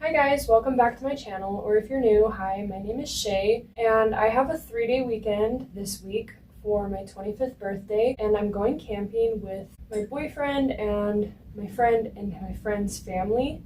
Hi guys, welcome back to my channel, or if you're new, hi, my name is Shay, and I have a 3-day weekend this week for my 25th birthday, and I'm going camping with my boyfriend and my friend's family.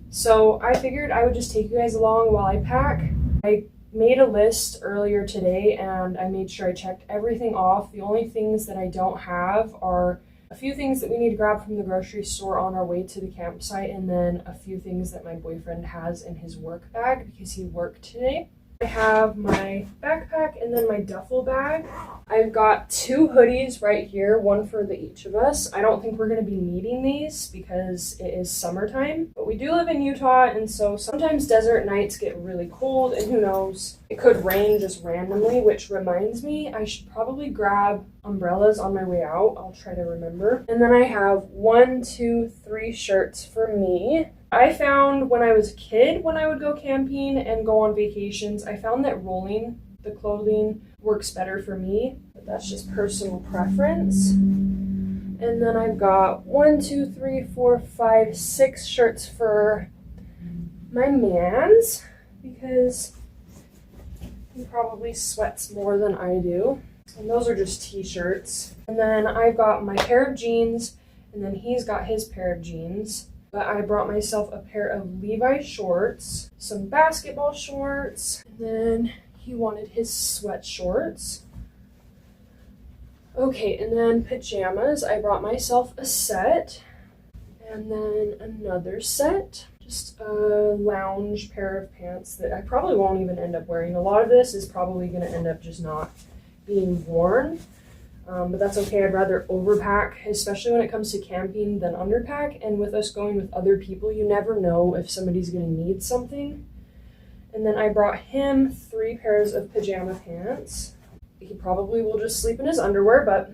So I figured I would just take you guys along while I pack. I made a list earlier today and I made sure I checked everything off. The only things that I don't have are a few things that we need to grab from the grocery store on our way to the campsite, and then a few things that my boyfriend has in his work bag because he worked today. I have my backpack and then my duffel bag. I've got 2 hoodies right here, one for each of us. I don't think we're going to be needing these because it is summertime, but we do live in Utah, and so sometimes desert nights get really cold, and who knows, it could rain just randomly, which reminds me I should probably grab umbrellas on my way out. I'll try to remember. And then I have 1, 2, 3 shirts for me. I found when I was a kid, when I would go camping and go on vacations, I found that rolling the clothing works better for me, but that's just personal preference. And then I've got 1, 2, 3, 4, 5, 6 shirts for my mans because he probably sweats more than I do. And those are just t-shirts. And then I've got my pair of jeans, and then he's got his pair of jeans. But I brought myself a pair of Levi shorts, some basketball shorts, and then he wanted his sweat shorts. Okay, and then pajamas. I brought myself a set, and then another set. Just a lounge pair of pants that I probably won't even end up wearing. A lot of this is probably going to end up just not being worn. But that's okay. I'd rather overpack, especially when it comes to camping, than underpack. And with us going with other people, you never know if somebody's going to need something. And then I brought him 3 pairs of pajama pants. He probably will just sleep in his underwear, but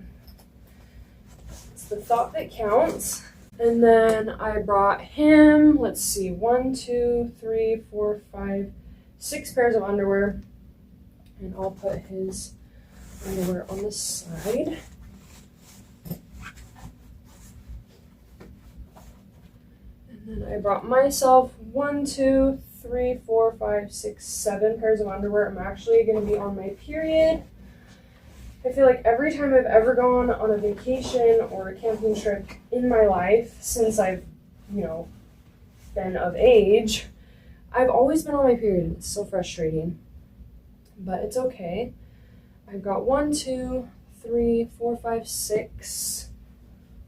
it's the thought that counts. And then I brought him, let's see, 1, 2, 3, 4, 5, 6 pairs of underwear. And I'll put his underwear on the side. And then I brought myself 1, 2, 3, 4, 5, 6, 7 pairs of underwear. I'm actually going to be on my period. I feel like every time I've ever gone on a vacation or a camping trip in my life since I've, been of age, I've always been on my period. It's so frustrating, but it's okay. I've got 1, 2, 3, 4, 5, 6.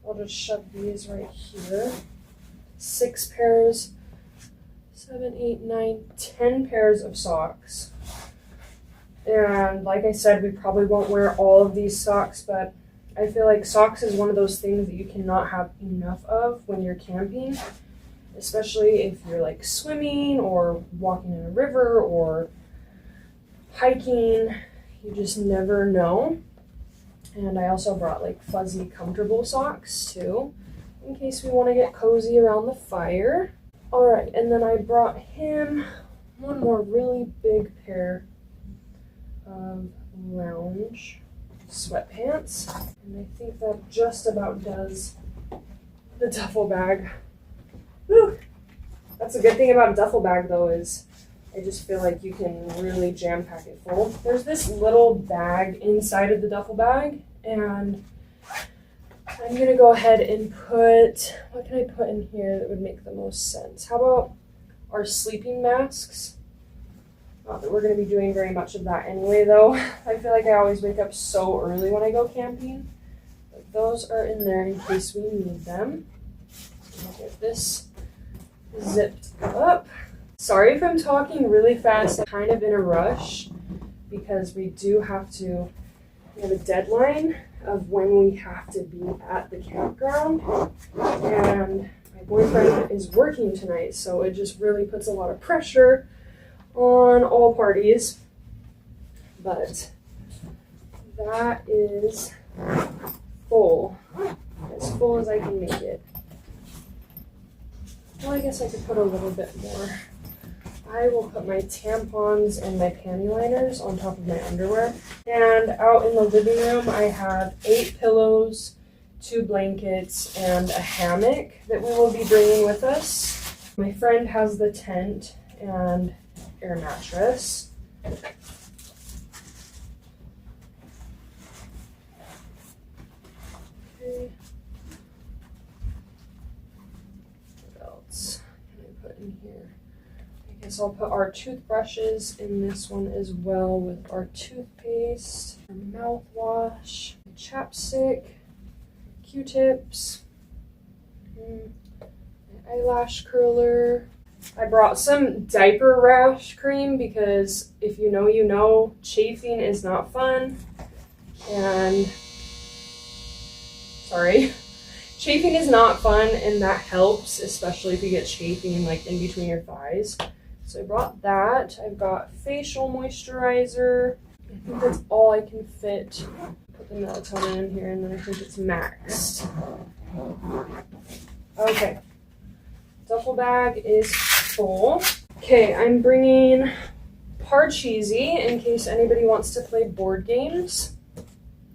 I'll just shove these right here. 6 pairs, 7, 8, 9, 10 pairs of socks. And like I said, we probably won't wear all of these socks, but I feel like socks is one of those things that you cannot have enough of when you're camping, especially if you're like swimming or walking in a river or hiking. You just never know. And I also brought like fuzzy, comfortable socks too, in case we want to get cozy around the fire. All right, and then I brought him one more really big pair of lounge sweatpants. And I think that just about does the duffel bag. Whew. That's a good thing about a duffel bag though, is I just feel like you can really jam pack it full. There's this little bag inside of the duffel bag, and I'm gonna go ahead and put, what can I put in here that would make the most sense? How about our sleeping masks? Not that we're gonna be doing very much of that anyway though. I feel like I always wake up so early when I go camping. But those are in there in case we need them. I'll get this zipped up. Sorry if I'm talking really fast. I'm kind of in a rush because we have a deadline of when we have to be at the campground, and my boyfriend is working tonight, so it just really puts a lot of pressure on all parties. But that is full, as full as I can make it. Well, I guess I could put a little bit more. I will put my tampons and my panty liners on top of my underwear. And out in the living room, I have 8 pillows, 2 blankets, and a hammock that we will be bringing with us. My friend has the tent and air mattress. Okay. What else can I put in here? I guess I'll put our toothbrushes in this one as well with our toothpaste, our mouthwash, chapstick, Q-tips, eyelash curler. I brought some diaper rash cream because if you know, you know, chafing is not fun. And chafing is not fun, and that helps, especially if you get chafing like in between your thighs. So I brought that. I've got facial moisturizer. I think that's all I can fit. Put the melatonin in here, and then I think it's maxed. Okay. Duffel bag is full. Okay, I'm bringing Parcheesi in case anybody wants to play board games.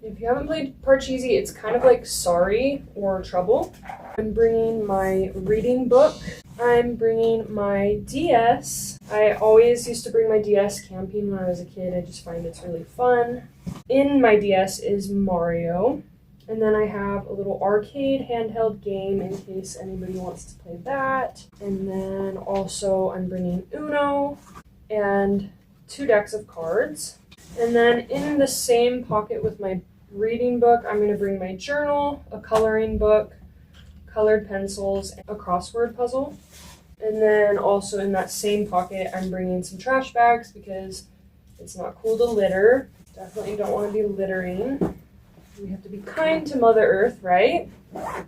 If you haven't played Parcheesi, it's kind of like Sorry or Trouble. I'm bringing my reading book. I'm bringing my DS. I always used to bring my DS camping when I was a kid. I just find it's really fun. In my DS is Mario. And then I have a little arcade handheld game in case anybody wants to play that. And then also I'm bringing Uno and 2 decks of cards. And then in the same pocket with my reading book, I'm going to bring my journal, a coloring book, colored pencils, a crossword puzzle. And then also in that same pocket, I'm bringing some trash bags because it's not cool to litter. Definitely don't want to be littering. We have to be kind to Mother Earth, right? And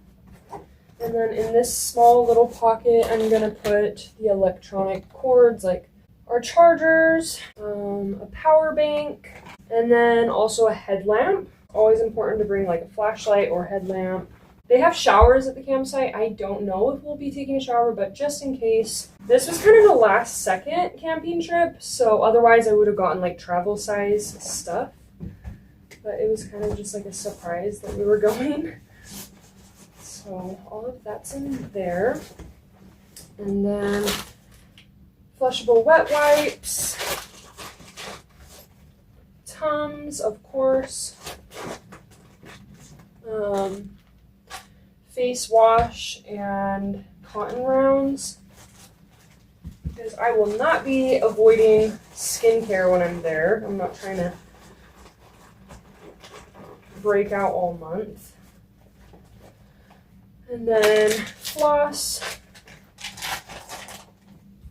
then in this small little pocket, I'm going to put the electronic cords like our chargers, a power bank, and then also a headlamp. Always important to bring like a flashlight or headlamp. They have showers at the campsite. I don't know if we'll be taking a shower, but just in case. This was kind of a last second camping trip, so otherwise I would have gotten like travel size stuff. But it was kind of just like a surprise that we were going. So all of that's in there. And then flushable wet wipes, Tums, of course, face wash and cotton rounds, because I will not be avoiding skincare when I'm there. I'm not trying to break out all month. And then floss,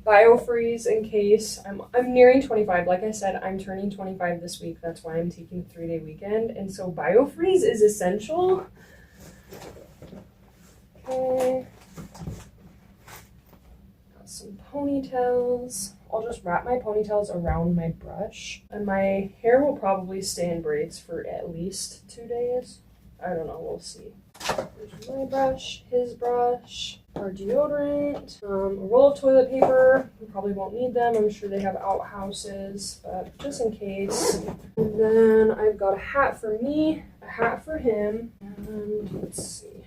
BioFreeze in case I'm nearing 25. Like I said, I'm turning 25 this week. That's why I'm taking a 3-day weekend. And so BioFreeze is essential. Okay. Got some ponytails. I'll just wrap my ponytails around my brush. And my hair will probably stay in braids for at least 2 days. I don't know, we'll see. There's my brush, his brush, our deodorant, a roll of toilet paper. We probably won't need them. I'm sure they have outhouses, but just in case. And then I've got a hat for me, a hat for him, and let's see.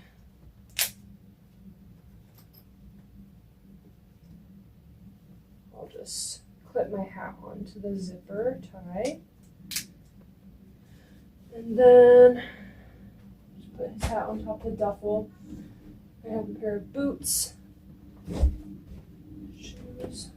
I'll just clip my hat onto the zipper tie. And then put his hat on top of the duffel. I have a pair of boots, shoes,